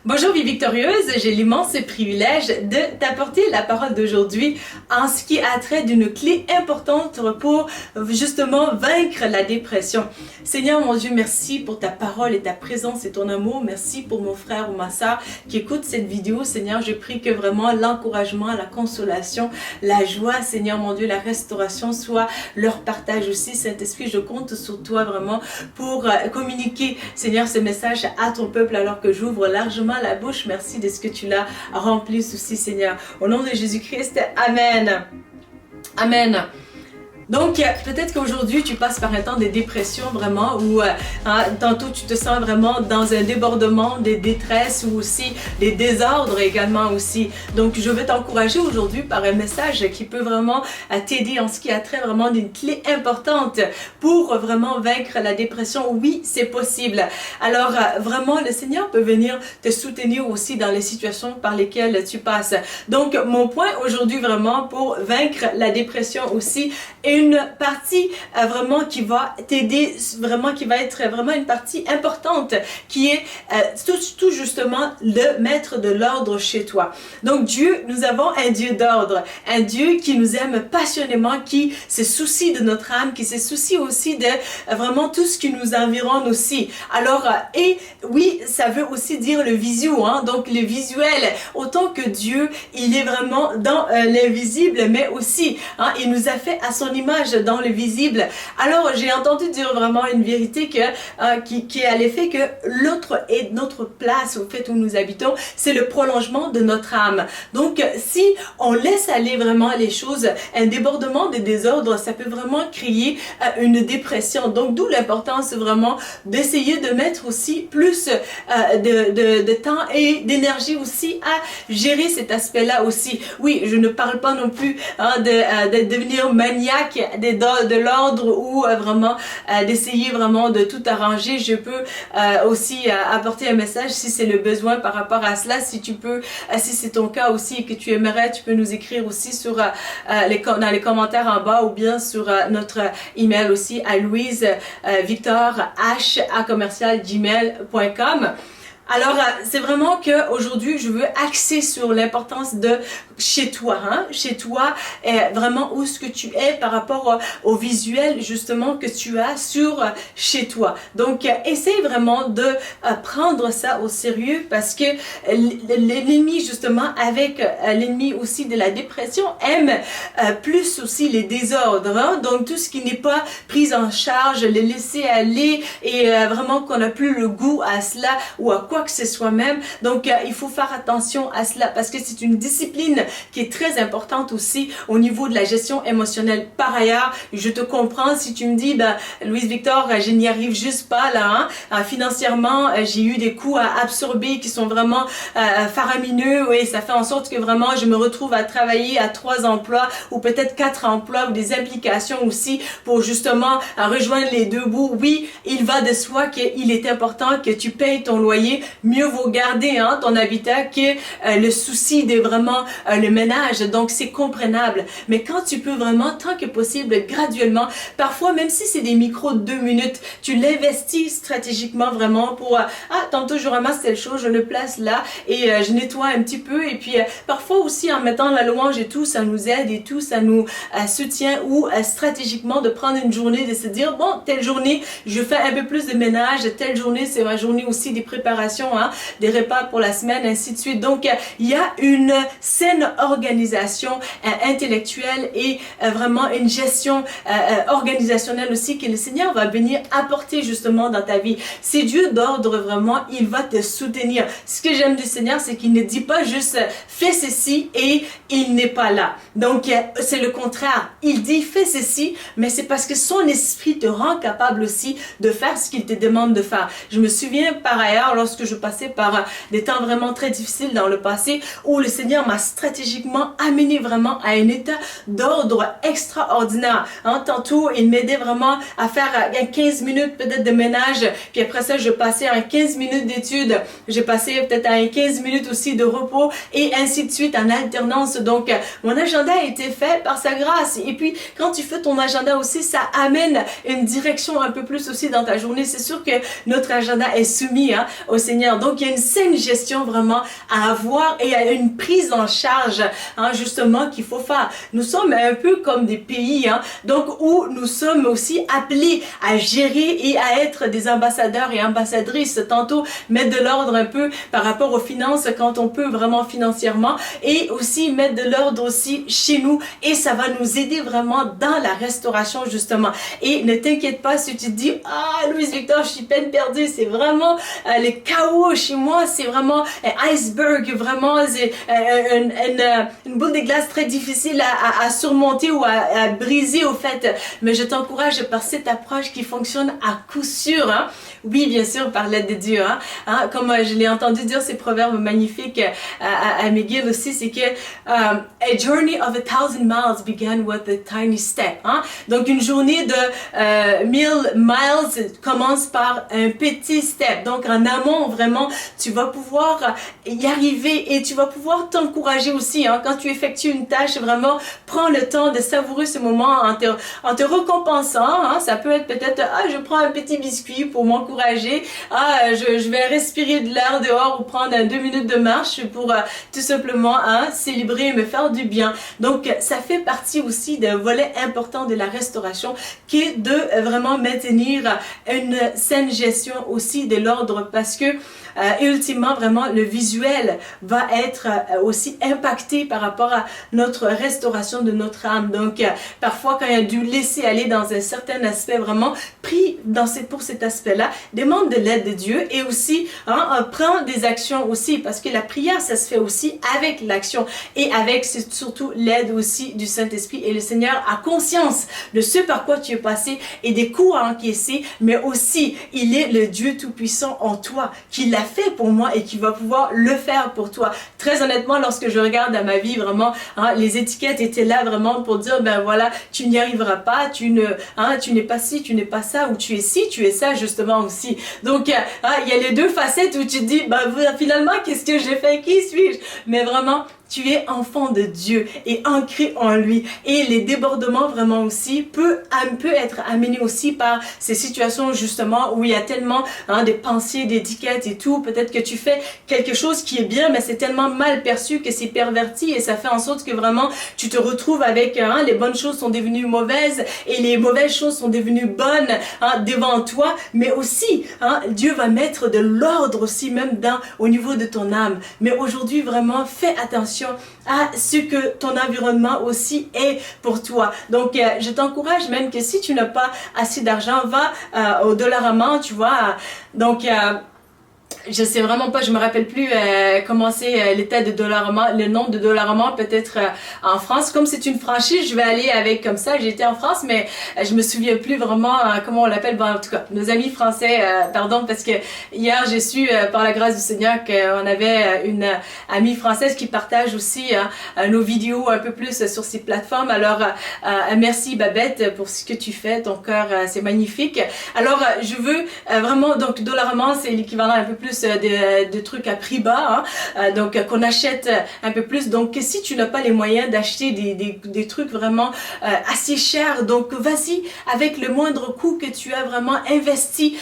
Bonjour vie victorieuse, j'ai l'immense privilège de t'apporter la parole d'aujourd'hui en ce qui a trait d'une clé importante pour justement vaincre la dépression. Seigneur mon Dieu, merci pour ta parole et ta présence et ton amour. Merci pour mon frère ou ma soeur qui écoute cette vidéo. Seigneur, je prie que vraiment l'encouragement, la consolation, la joie, Seigneur mon Dieu, la restauration soit leur partage aussi. Saint-Esprit, je compte sur toi vraiment pour communiquer, Seigneur, ce message à ton peuple alors que j'ouvre largement la bouche. Merci de ce que tu l'as rempli aussi, Seigneur. Au nom de Jésus-Christ, Amen. Amen. Donc, peut-être qu'aujourd'hui, tu passes par un temps de dépression vraiment où tantôt tu te sens vraiment dans un débordement, des détresses ou aussi des désordres également aussi. Donc, je veux t'encourager aujourd'hui par un message qui peut vraiment t'aider en ce qui a trait vraiment d'une clé importante pour vraiment vaincre la dépression. Oui, c'est possible. Alors, vraiment, le Seigneur peut venir te soutenir aussi dans les situations par lesquelles tu passes. Donc, mon point aujourd'hui vraiment pour vaincre la dépression aussi, une partie vraiment qui va t'aider, vraiment qui va être vraiment une partie importante, qui est tout justement de mettre de l'ordre chez toi. Donc Dieu, nous avons un Dieu d'ordre, un Dieu qui nous aime passionnément, qui se soucie de notre âme, qui se soucie aussi de vraiment tout ce qui nous environne aussi. Alors, et oui, ça veut aussi dire le visuel, donc le visuel, autant que Dieu, il est vraiment dans l'invisible, mais aussi, il nous a fait à son image dans le visible. Alors j'ai entendu dire vraiment une vérité qui est à l'effet que l'autre est notre place au fait où nous habitons, c'est le prolongement de notre âme. Donc si on laisse aller vraiment les choses, un débordement de désordre, ça peut vraiment créer une dépression. Donc d'où l'importance vraiment d'essayer de mettre aussi plus de temps et d'énergie aussi à gérer cet aspect-là aussi. Oui, je ne parle pas non plus de devenir maniaque de l'ordre ou vraiment d'essayer vraiment de tout arranger. Je peux aussi apporter un message si c'est le besoin par rapport à cela. Si tu peux, si c'est ton cas aussi et que tu aimerais, tu peux nous écrire aussi sur dans les commentaires en bas ou bien sur notre email aussi à louisevictorh@gmail.com. Alors, c'est vraiment que aujourd'hui, je veux axer sur l'importance de chez toi, chez toi, vraiment où est-ce que tu es par rapport au visuel justement que tu as sur chez toi. Donc, essaye vraiment de prendre ça au sérieux parce que l'ennemi justement avec l'ennemi aussi de la dépression aime plus aussi les désordres, donc tout ce qui n'est pas pris en charge, les laisser aller et vraiment qu'on n'a plus le goût à cela ou à quoi que ce soit même. Donc il faut faire attention à cela parce que c'est une discipline qui est très importante aussi au niveau de la gestion émotionnelle. Par ailleurs, je te comprends si tu me dis Louise Victor, je n'y arrive juste pas là, financièrement, j'ai eu des coûts à absorber qui sont vraiment faramineux et ça fait en sorte que vraiment je me retrouve à travailler à 3 emplois ou peut-être 4 emplois ou des implications aussi pour justement rejoindre les deux bouts. Oui, il va de soi qu'il est important que tu payes ton loyer. Mieux vaut garder ton habitat que le souci de vraiment le ménage. Donc c'est comprenable. Mais quand tu peux vraiment, tant que possible, graduellement, parfois même si c'est des micros de 2 minutes, tu l'investis stratégiquement vraiment pour tantôt je ramasse telle chose, je le place là et je nettoie un petit peu et puis parfois aussi en mettant la louange et tout, ça nous aide et tout, ça nous soutient ou stratégiquement de prendre une journée, de se dire bon, telle journée je fais un peu plus de ménage, telle journée c'est ma journée aussi des préparations, des repas pour la semaine, ainsi de suite. Donc, il y a une saine organisation intellectuelle et vraiment une gestion organisationnelle aussi que le Seigneur va venir apporter justement dans ta vie. C'est Dieu d'ordre vraiment, il va te soutenir. Ce que j'aime du Seigneur, c'est qu'il ne dit pas juste fais ceci et il n'est pas là. Donc, c'est le contraire. Il dit fais ceci, mais c'est parce que son esprit te rend capable aussi de faire ce qu'il te demande de faire. Je me souviens par ailleurs, lorsque je passais par des temps vraiment très difficiles dans le passé, où le Seigneur m'a stratégiquement amené vraiment à un état d'ordre extraordinaire. Tantôt, il m'aidait vraiment à faire 15 minutes peut-être de ménage, puis après ça, je passais à 15 minutes d'études, j'ai passé peut-être à 15 minutes aussi de repos, et ainsi de suite en alternance. Donc, mon agenda a été fait par sa grâce. Et puis, quand tu fais ton agenda aussi, ça amène une direction un peu plus aussi dans ta journée. C'est sûr que notre agenda est soumis au Seigneur Seigneur. Donc, il y a une saine gestion vraiment à avoir et à une prise en charge, hein, justement, qu'il faut faire. Nous sommes un peu comme des pays, hein, donc où nous sommes aussi appelés à gérer et à être des ambassadeurs et ambassadrices. Tantôt, mettre de l'ordre un peu par rapport aux finances quand on peut vraiment financièrement et aussi mettre de l'ordre aussi chez nous et ça va nous aider vraiment dans la restauration justement. Et ne t'inquiète pas si tu te dis « Ah, Louise Victor, je suis peine perdue, c'est vraiment le chaos chez moi, c'est vraiment un iceberg, vraiment c'est une boule de glace très difficile à surmonter ou à briser au fait. » Mais je t'encourage par cette approche qui fonctionne à coup sûr. Hein. Oui, bien sûr, par l'aide de Dieu. Hein, comme je l'ai entendu dire ces proverbes magnifiques à McGill aussi, c'est que a journey of 1,000 miles began with a tiny step. Hein? Donc une journée de 1000 miles commence par un petit step. Donc en amont, vraiment, tu vas pouvoir y arriver et tu vas pouvoir t'encourager aussi. Hein? Quand tu effectues une tâche, vraiment, prends le temps de savourer ce moment en te récompensant. Hein? Ça peut être peut-être, je prends un petit biscuit pour m'encourager. Je vais respirer de l'air dehors ou prendre 2 minutes de marche pour tout simplement célébrer et me faire du bien. Donc, ça fait partie aussi d'un volet important de la restauration qui est de vraiment maintenir une saine gestion aussi de l'ordre parce que ultimement, vraiment, le visuel va être aussi impacté par rapport à notre restauration de notre âme. Donc, parfois, quand il y a dû laisser aller dans un certain aspect, vraiment, prie pour cet aspect-là, demande de l'aide de Dieu et aussi, prends des actions aussi, parce que la prière, ça se fait aussi avec l'action et avec surtout l'aide aussi du Saint-Esprit. Et le Seigneur a conscience de ce par quoi tu es passé et des coups à encaisser, mais aussi, il est le Dieu Tout-Puissant en toi, qui l'a fait pour moi et qui va pouvoir le faire pour toi. Très honnêtement, lorsque je regarde à ma vie, vraiment, les étiquettes étaient là vraiment pour dire, ben voilà, tu n'y arriveras pas, tu n'es pas ci, tu n'es pas ça, ou tu es ci, tu es ça, justement aussi. Donc, il y a les deux facettes où tu te dis, ben finalement, qu'est-ce que j'ai fait? Qui suis-je? Mais vraiment, tu es enfant de Dieu et ancré en lui. Et les débordements vraiment aussi peut être amenés aussi par ces situations justement où il y a tellement de pensées, d'étiquettes et tout. Peut-être que tu fais quelque chose qui est bien, mais c'est tellement mal perçu que c'est perverti et ça fait en sorte que vraiment tu te retrouves avec les bonnes choses sont devenues mauvaises et les mauvaises choses sont devenues bonnes devant toi. Mais aussi, Dieu va mettre de l'ordre aussi même au niveau de ton âme. Mais aujourd'hui vraiment, fais attention à ce que ton environnement aussi est pour toi. Donc, je t'encourage même que si tu n'as pas assez d'argent, va au Dollarama, tu vois. Donc, je sais vraiment pas, je me rappelle plus comment c'est l'état de Dollarama, le nom de Dollarama peut-être en France. Comme c'est une franchise, je vais aller avec comme ça. J'ai été en France, mais je me souviens plus vraiment comment on l'appelle. Bon, en tout cas, nos amis français, pardon, parce que hier j'ai su par la grâce du Seigneur qu'on avait une amie française qui partage aussi nos vidéos un peu plus sur ces plateformes. Alors, merci Babette pour ce que tu fais. Ton cœur, c'est magnifique. Alors, je veux vraiment, donc Dollarama, c'est l'équivalent un peu plus de trucs à prix bas, donc qu'on achète un peu plus. Donc si tu n'as pas les moyens d'acheter des trucs vraiment assez chers, donc vas-y avec le moindre coût que tu as vraiment investi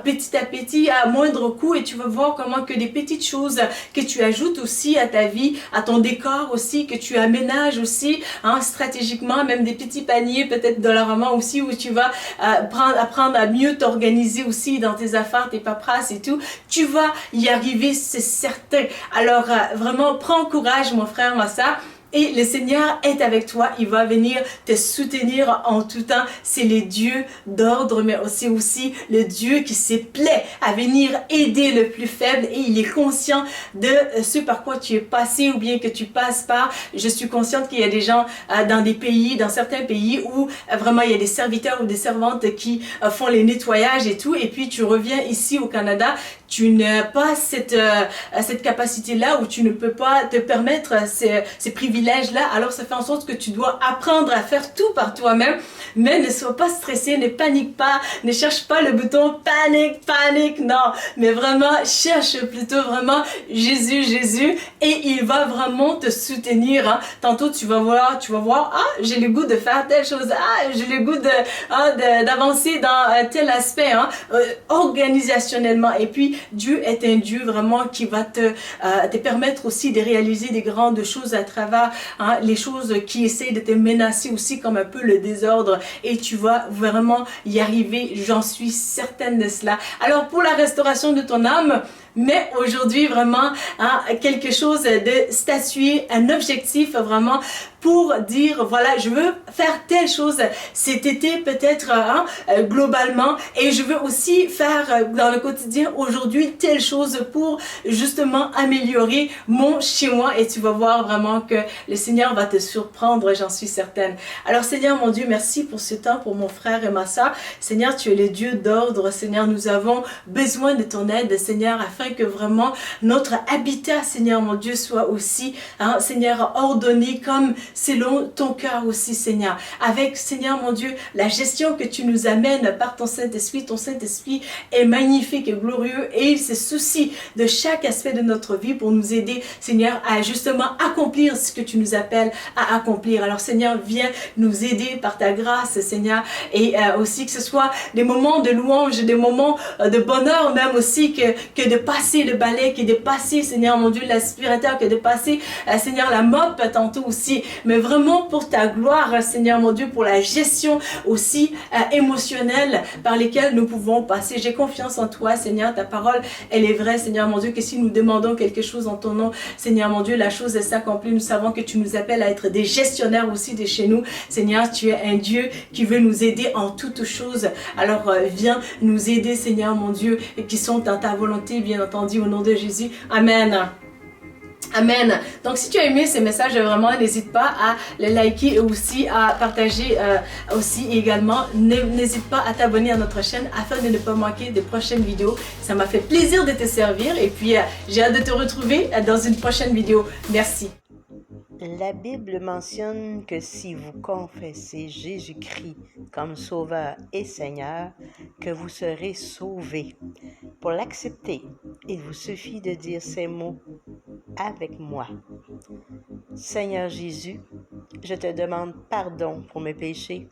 petit à petit à moindre coût et tu vas voir comment que des petites choses que tu ajoutes aussi à ta vie, à ton décor aussi, que tu aménages aussi stratégiquement, même des petits paniers peut-être Dollarama aussi où tu vas apprendre à mieux t'organiser aussi dans tes affaires, tes paperasses et tout. Tu vas y arriver, c'est certain. Alors, vraiment, prends courage, mon frère, ma sœur. Et le Seigneur est avec toi, il va venir te soutenir en tout temps. C'est le Dieu d'ordre, mais c'est aussi le Dieu qui se plaît à venir aider le plus faible et il est conscient de ce par quoi tu es passé ou bien que tu passes par. Je suis consciente qu'il y a des gens dans certains pays où vraiment il y a des serviteurs ou des servantes qui font les nettoyages et tout et puis tu reviens ici au Canada, tu n'as pas cette capacité-là où tu ne peux pas te permettre ces privilèges-là. Alors, ça fait en sorte que tu dois apprendre à faire tout par toi-même. Mais ne sois pas stressé, ne panique pas, ne cherche pas le bouton panique, non. Mais vraiment, cherche plutôt vraiment Jésus, et il va vraiment te soutenir. Tantôt, tu vas voir, j'ai le goût de faire telle chose, j'ai le goût d'avancer dans tel aspect, organisationnellement. Et puis, Dieu est un Dieu vraiment qui va te permettre aussi de réaliser des grandes choses à travers les choses qui essayent de te menacer aussi comme un peu le désordre, et tu vas vraiment y arriver, j'en suis certaine de cela. Alors pour la restauration de ton âme, mais aujourd'hui vraiment quelque chose de statuer, un objectif vraiment pour dire voilà, je veux faire telle chose cet été peut-être globalement, et je veux aussi faire dans le quotidien aujourd'hui telle chose pour justement améliorer mon chez moi, et tu vas voir vraiment que le Seigneur va te surprendre, j'en suis certaine. Alors Seigneur mon Dieu, merci pour ce temps, pour mon frère et ma soeur. Seigneur, tu es le Dieu d'ordre. Seigneur, nous avons besoin de ton aide, Seigneur, afin que vraiment notre habitat, Seigneur mon Dieu, soit aussi, Seigneur, ordonné comme selon ton cœur aussi, Seigneur. Avec, Seigneur mon Dieu, la gestion que tu nous amènes par ton Saint-Esprit. Ton Saint-Esprit est magnifique et glorieux, et il se soucie de chaque aspect de notre vie pour nous aider, Seigneur, à justement accomplir ce que tu nous appelles à accomplir. Alors Seigneur, viens nous aider par ta grâce, Seigneur, et aussi que ce soit des moments de louange, des moments de bonheur même aussi, que de passer le balai, que de passer, Seigneur mon Dieu, l'aspirateur, que de passer, Seigneur, la mop tantôt aussi, mais vraiment pour ta gloire, Seigneur mon Dieu, pour la gestion aussi émotionnelle par lesquelles nous pouvons passer. J'ai confiance en toi, Seigneur, ta parole, elle est vraie, Seigneur mon Dieu, que si nous demandons quelque chose en ton nom, Seigneur mon Dieu, la chose s'accomplit. Nous savons que tu nous appelles à être des gestionnaires aussi de chez nous. Seigneur, tu es un Dieu qui veut nous aider en toutes choses. Alors viens nous aider, Seigneur mon Dieu, et qui sont dans ta volonté, bien entendu, au nom de Jésus. Amen. Amen. Donc, si tu as aimé ces messages, vraiment, n'hésite pas à les liker et aussi à partager aussi également. N'hésite pas à t'abonner à notre chaîne afin de ne pas manquer des prochaines vidéos. Ça m'a fait plaisir de te servir, et puis j'ai hâte de te retrouver dans une prochaine vidéo. Merci. La Bible mentionne que si vous confessez Jésus-Christ comme Sauveur et Seigneur, que vous serez sauvés. Pour l'accepter, il vous suffit de dire ces mots avec moi. Seigneur Jésus, je te demande pardon pour mes péchés.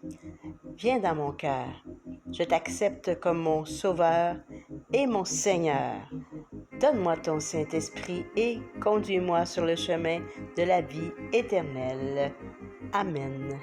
Viens dans mon cœur. Je t'accepte comme mon Sauveur et mon Seigneur. Donne-moi ton Saint-Esprit et conduis-moi sur le chemin de la vie éternelle. Amen.